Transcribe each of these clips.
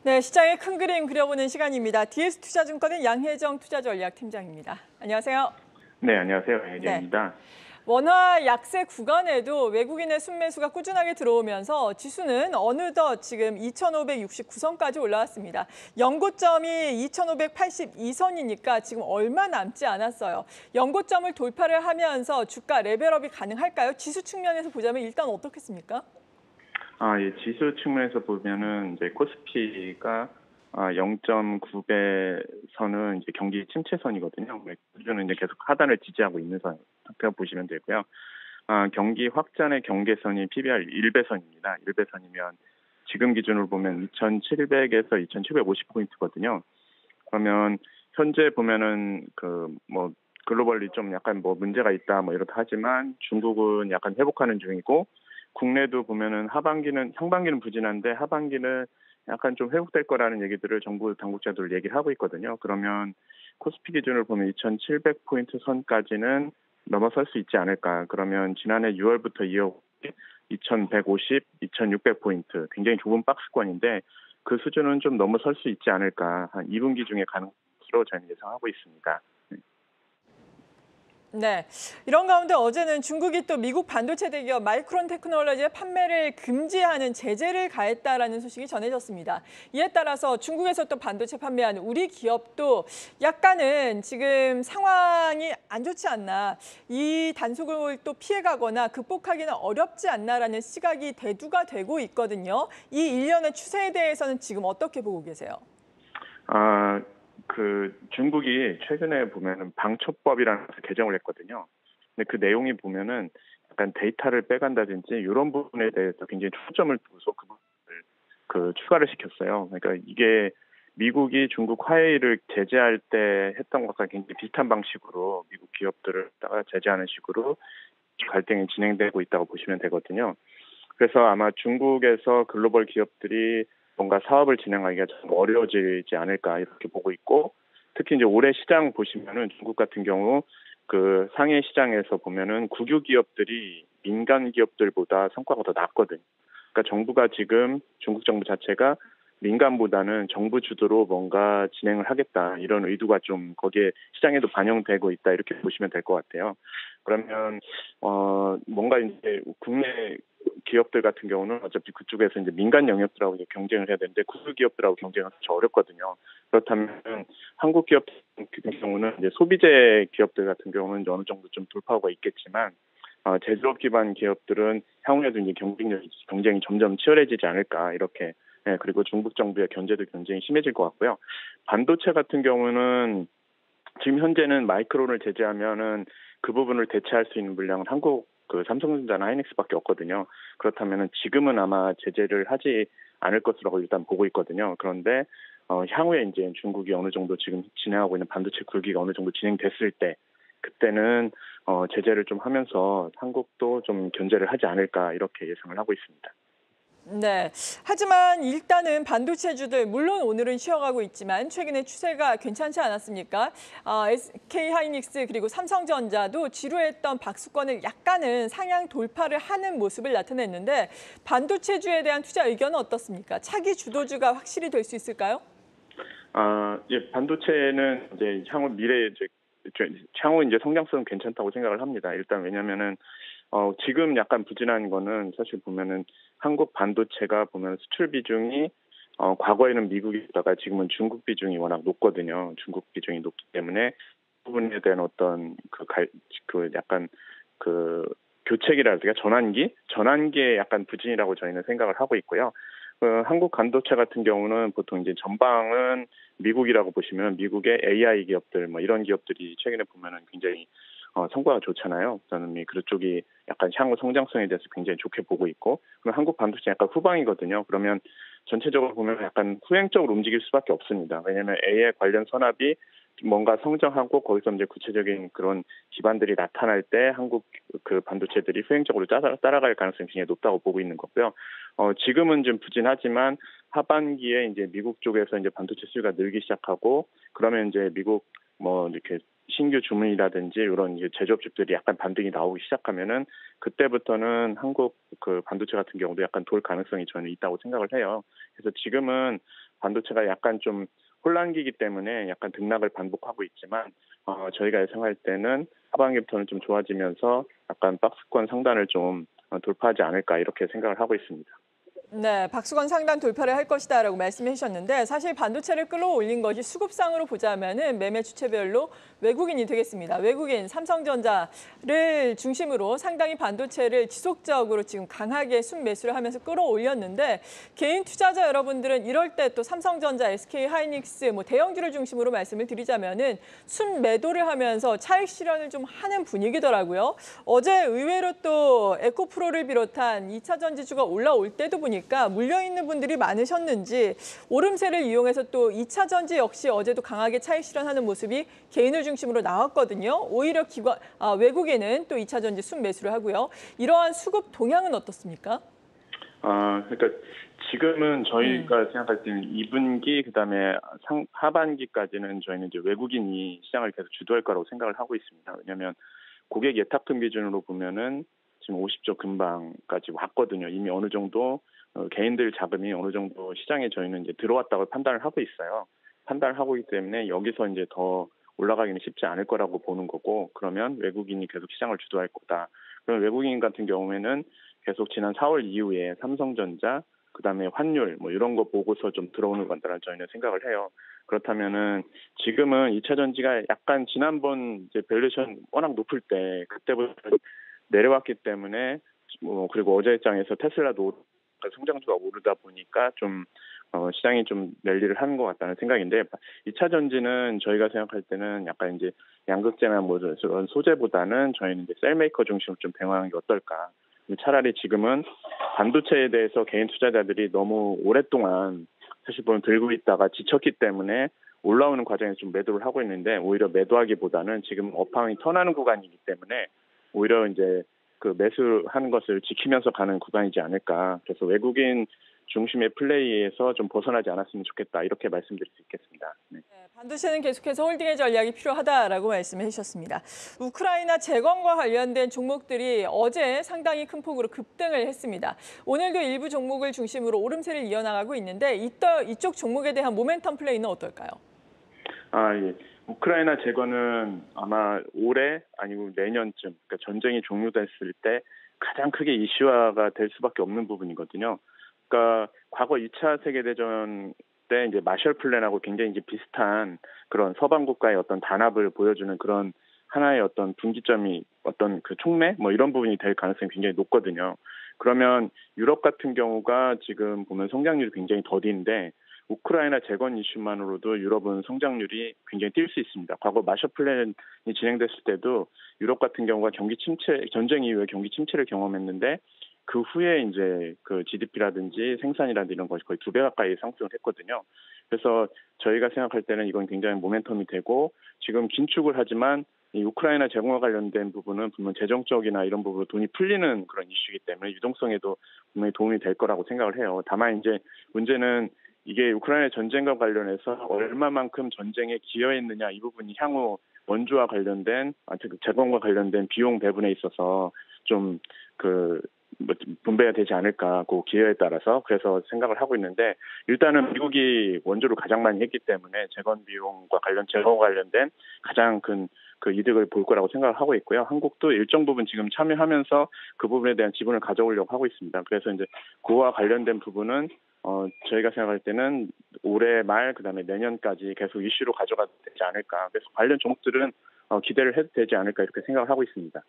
네, 시장의 큰 그림 그려보는 시간입니다. DS투자증권의 양혜정 투자전략팀장입니다. 안녕하세요. 네, 안녕하세요. 네. 양혜정입니다. 원화 약세 구간에도 외국인의 순매수가 꾸준하게 들어오면서 지수는 어느덧 지금 2,569선까지 올라왔습니다. 연고점이 2,582선이니까 지금 얼마 남지 않았어요. 연고점을 돌파를 하면서 주가 레벨업이 가능할까요? 지수 측면에서 보자면 일단 어떻겠습니까? 예, 지수 측면에서 보면은 이제 코스피가 0.9배 선은 이제 경기 침체선이거든요. 기준은 이제 계속 하단을 지지하고 있는 상태로 보시면 되고요. 경기 확장의 경계선이 PBR 1배선입니다. 1배선이면 지금 기준으로 보면 2,700에서 2,750포인트거든요. 그러면 현재 보면은 글로벌리 좀 약간 문제가 있다 이렇다 하지만 중국은 약간 회복하는 중이고 국내도 보면은 상반기는 부진한데 하반기는 약간 좀 회복될 거라는 얘기들을 정부 당국자들 얘기를 하고 있거든요. 그러면 코스피 기준을 보면 2,700포인트 선까지는 넘어설 수 있지 않을까. 그러면 지난해 6월부터 이어 2,150, 2,600포인트 굉장히 좁은 박스권인데 그 수준은 좀 넘어설 수 있지 않을까. 한 2분기 중에 가는 것으로 저는 예상하고 있습니다. 네, 이런 가운데 어제는 중국이 또 미국 반도체 대기업 마이크론 테크놀로지의 판매를 금지하는 제재를 가했다라는 소식이 전해졌습니다. 이에 따라서 중국에서 또 반도체 판매하는 우리 기업도 약간은 지금 상황이 안 좋지 않나, 이 단속을 또 피해가거나 극복하기는 어렵지 않나라는 시각이 대두가 되고 있거든요. 이 일련의 추세에 대해서는 지금 어떻게 보고 계세요? 중국이 최근에 보면은 방첩법이라는 것을 개정을 했거든요. 근데 그 내용이 보면은 약간 데이터를 빼간다든지 이런 부분에 대해서 굉장히 초점을 두고서 그 부분을 추가를 시켰어요. 그러니까 이게 미국이 중국 화웨이를 제재할 때 했던 것과 굉장히 비슷한 방식으로 미국 기업들을 제재하는 식으로 갈등이 진행되고 있다고 보시면 되거든요. 그래서 아마 중국에서 글로벌 기업들이 뭔가 사업을 진행하기가 좀 어려워지지 않을까 이렇게 보고 있고 특히 이제 올해 시장 보시면은 중국 같은 경우 그 상해 시장에서 보면은 국유 기업들이 민간 기업들보다 성과가 더 낮거든요. 그러니까 정부가 지금 중국 정부 자체가 민간보다는 정부 주도로 뭔가 진행을 하겠다 이런 의도가 좀 거기에 시장에도 반영되고 있다 이렇게 보시면 될 것 같아요. 그러면 뭔가 이제 국내 기업들 같은 경우는 어차피 그쪽에서 이제 민간 영역들하고 이제 경쟁을 해야 되는데 국유 기업들하고 경쟁하기 좀 어렵거든요. 그렇다면 한국 기업 같은 경우는 이제 소비재 기업들 같은 경우는 어느 정도 좀 돌파구가 있겠지만 제조업 기반 기업들은 향후에도 이제 경쟁이 점점 치열해지지 않을까 이렇게. 네, 그리고 중국 정부의 견제도 굉장히 심해질 것 같고요. 반도체 같은 경우는 지금 현재는 마이크론을 제재하면은 그 부분을 대체할 수 있는 물량은 한국 삼성전자나 하이닉스밖에 없거든요. 그렇다면은 지금은 아마 제재를 하지 않을 것으로 일단 보고 있거든요. 그런데 향후에 이제 중국이 어느 정도 지금 진행하고 있는 반도체 굴기가 어느 정도 진행됐을 때 그때는 제재를 좀 하면서 한국도 좀 견제를 하지 않을까 이렇게 예상을 하고 있습니다. 네. 하지만 일단은 반도체주들 물론 오늘은 쉬어가고 있지만 최근에 추세가 괜찮지 않았습니까? SK 하이닉스 그리고 삼성전자도 지루했던 박스권을 약간은 상향 돌파를 하는 모습을 나타냈는데 반도체주에 대한 투자 의견은 어떻습니까? 차기 주도주가 확실히 될 수 있을까요? 예, 반도체는 이제 향후 이제 성장성은 괜찮다고 생각을 합니다. 일단 왜냐면은 지금 약간 부진한 거는 사실 보면은 한국 반도체가 보면 수출 비중이 과거에는 미국이다가 지금은 중국 비중이 워낙 높거든요. 중국 비중이 높기 때문에 그 부분에 대한 어떤 약간 교체기랄까 전환기의 약간 부진이라고 저희는 생각을 하고 있고요. 한국 반도체 같은 경우는 보통 이제 전방은 미국이라고 보시면 미국의 AI 기업들 이런 기업들이 최근에 보면은 굉장히 성과가 좋잖아요. 저는 그쪽이 약간 향후 성장성에 대해서 굉장히 좋게 보고 있고, 그럼 한국 반도체 약간 후방이거든요. 그러면 전체적으로 보면 약간 후행적으로 움직일 수밖에 없습니다. 왜냐하면 AI 관련 산업이 뭔가 성장하고 거기서 이제 구체적인 그런 기반들이 나타날 때 한국 반도체들이 후행적으로 따라갈 가능성이 굉장히 높다고 보고 있는 거고요. 지금은 좀 부진하지만 하반기에 이제 미국 쪽에서 이제 반도체 수요가 늘기 시작하고 그러면 이제 미국 이렇게 신규 주문이라든지 이런 제조업체들이 약간 반등이 나오기 시작하면은 그때부터는 한국 반도체 같은 경우도 약간 돌 가능성이 저는 있다고 생각을 해요. 그래서 지금은 반도체가 약간 좀 혼란기이기 때문에 약간 등락을 반복하고 있지만 저희가 예상할 때는 하반기부터는 좀 좋아지면서 약간 박스권 상단을 좀 돌파하지 않을까 이렇게 생각을 하고 있습니다. 네, 박수건 상단 돌파를 할 것이다라고 말씀해 주셨는데 사실 반도체를 끌어올린 것이 수급상으로 보자면은 매매 주체별로 외국인이 되겠습니다. 외국인 삼성전자를 중심으로 상당히 반도체를 지속적으로 지금 강하게 순매수를 하면서 끌어올렸는데 개인 투자자 여러분들은 이럴 때 또 삼성전자, SK하이닉스 뭐 대형주를 중심으로 말씀을 드리자면은 순매도를 하면서 차익 실현을 좀 하는 분위기더라고요. 어제 의외로 또 에코프로를 비롯한 2차 전지주가 올라올 때도 보니까 물려있는 분들이 많으셨는지 오름세를 이용해서 또 2차 전지 역시 어제도 강하게 차익 실현하는 모습이 개인을 중심으로 나왔거든요. 오히려 외국에는 또 2차 전지 순매수를 하고요. 이러한 수급 동향은 어떻습니까? 그러니까 지금은 저희가 생각할 때는 2분기 그다음에 하반기까지는 저희는 이제 외국인이 시장을 계속 주도할 거라고 생각을 하고 있습니다. 왜냐하면 고객 예탁금 기준으로 보면은 지금 50조 근방까지 왔거든요. 이미 어느 정도 개인들 자금이 어느 정도 시장에 저희는 이제 들어왔다고 판단을 하고 있어요. 판단을 하고 있기 때문에 여기서 이제 더 올라가기는 쉽지 않을 거라고 보는 거고, 그러면 외국인이 계속 시장을 주도할 거다. 그럼 외국인 같은 경우에는 계속 지난 4월 이후에 삼성전자, 그다음에 환율 뭐 이런 거 보고서 좀 들어오는 건다라는 저희는 생각을 해요. 그렇다면은 지금은 2차 전지가 약간 지난번 이제 밸류에이션 워낙 높을 때 그때부터 내려왔기 때문에 그리고 어제 장에서 테슬라도 성장주가 오르다 보니까 좀 시장이 좀 랠리를 하는 것 같다는 생각인데 2차 전지는 저희가 생각할 때는 약간 이제 양극재나 뭐 이런 소재보다는 저희는 이제 셀메이커 중심으로 좀 배워하는 게 어떨까. 차라리 지금은 반도체에 대해서 개인 투자자들이 너무 오랫동안 사실 보면 들고 있다가 지쳤기 때문에 올라오는 과정에서 좀 매도를 하고 있는데 오히려 매도하기보다는 지금 업황이 턴하는 구간이기 때문에 오히려 이제 그 매수하는 것을 지키면서 가는 구간이지 않을까. 그래서 외국인 중심의 플레이에서 좀 벗어나지 않았으면 좋겠다. 이렇게 말씀드릴 수 있겠습니다. 네. 네, 반도체는 계속해서 홀딩의 전략이 필요하다라고 말씀해 주셨습니다. 우크라이나 재건과 관련된 종목들이 어제 상당히 큰 폭으로 급등을 했습니다. 오늘도 일부 종목을 중심으로 오름세를 이어나가고 있는데 이쪽 종목에 대한 모멘텀 플레이는 어떨까요? 예. 우크라이나 재건은 아마 올해 아니고 내년쯤, 그러니까 전쟁이 종료됐을 때 가장 크게 이슈화가 될 수밖에 없는 부분이거든요. 그러니까 과거 2차 세계대전 때 이제 마셜 플랜하고 굉장히 이제 비슷한 그런 서방 국가의 어떤 단합을 보여주는 그런 하나의 어떤 분기점이 어떤 그 촉매 뭐 이런 부분이 될 가능성이 굉장히 높거든요. 그러면 유럽 같은 경우가 지금 보면 성장률이 굉장히 더딘데 우크라이나 재건 이슈만으로도 유럽은 성장률이 굉장히 뛸 수 있습니다. 과거 마셜 플랜이 진행됐을 때도 유럽 같은 경우가 전쟁 이후에 경기 침체를 경험했는데 그 후에 이제 그 GDP라든지 생산이라든지 이런 것이 거의 2배 가까이 상승을 했거든요. 그래서 저희가 생각할 때는 이건 굉장히 모멘텀이 되고 지금 긴축을 하지만 이 우크라이나 재건과 관련된 부분은 분명 재정적이나 이런 부분으로 돈이 풀리는 그런 이슈이기 때문에 유동성에도 분명히 도움이 될 거라고 생각을 해요. 다만 이제 문제는 이게 우크라이나 전쟁과 관련해서 얼마만큼 전쟁에 기여했느냐 이 부분이 향후 원주와 관련된 재건과 관련된 비용 배분에 있어서 좀 분배가 되지 않을까 그 기여에 따라서 그래서 생각을 하고 있는데 일단은 미국이 원조를 가장 많이 했기 때문에 재건과 관련된 가장 큰 그 이득을 볼 거라고 생각을 하고 있고요. 한국도 일정 부분 지금 참여하면서 그 부분에 대한 지분을 가져오려고 하고 있습니다. 그래서 이제 그와 관련된 부분은 저희가 생각할 때는 올해 말 그다음에 내년까지 계속 이슈로 가져가도 되지 않을까. 그래서 관련 종목들은 기대를 해도 되지 않을까 이렇게 생각을 하고 있습니다.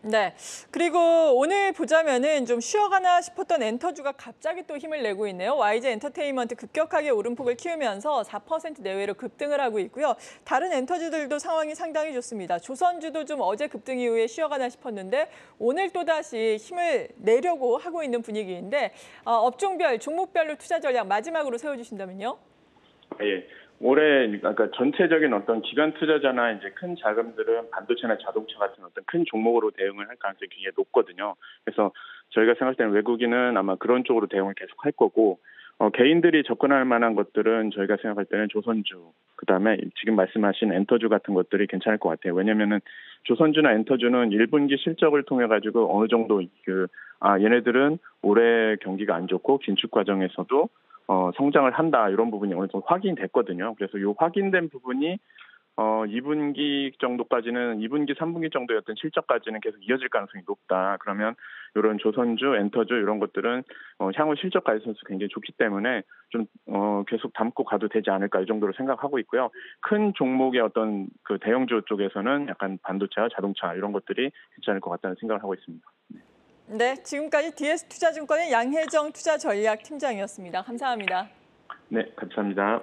네. 그리고 오늘 보자면은 좀 쉬어가나 싶었던 엔터주가 갑자기 또 힘을 내고 있네요. YG 엔터테인먼트 급격하게 오름폭을 키우면서 4% 내외로 급등을 하고 있고요. 다른 엔터주들도 상황이 상당히 좋습니다. 조선주도 좀 어제 급등 이후에 쉬어가나 싶었는데 오늘 또다시 힘을 내려고 하고 있는 분위기인데 업종별, 종목별로 투자 전략 마지막으로 세워주신다면요? 예. 올해 그러니까 전체적인 어떤 기관 투자자나 이제 큰 자금들은 반도체나 자동차 같은 어떤 큰 종목으로 대응을 할 가능성이 굉장히 높거든요. 그래서 저희가 생각할 때는 외국인은 아마 그런 쪽으로 대응을 계속 할 거고 개인들이 접근할 만한 것들은 저희가 생각할 때는 조선주, 그다음에 지금 말씀하신 엔터주 같은 것들이 괜찮을 것 같아요. 왜냐면은 조선주나 엔터주는 1분기 실적을 통해 가지고 어느 정도 얘네들은 올해 경기가 안 좋고 긴축 과정에서도 성장을 한다 이런 부분이 어느 정도 확인됐거든요. 그래서 이 확인된 부분이 2분기 정도까지는 2분기, 3분기 정도였던 실적까지는 계속 이어질 가능성이 높다. 그러면 이런 조선주, 엔터주 이런 것들은 향후 실적 가이던스 굉장히 좋기 때문에 좀 계속 담고 가도 되지 않을까 이 정도로 생각하고 있고요. 큰 종목의 어떤 그 대형주 쪽에서는 약간 반도체와 자동차 이런 것들이 괜찮을 것 같다는 생각을 하고 있습니다. 네, 지금까지 DS투자증권의 양혜정 투자전략팀장이었습니다. 감사합니다. 네, 감사합니다.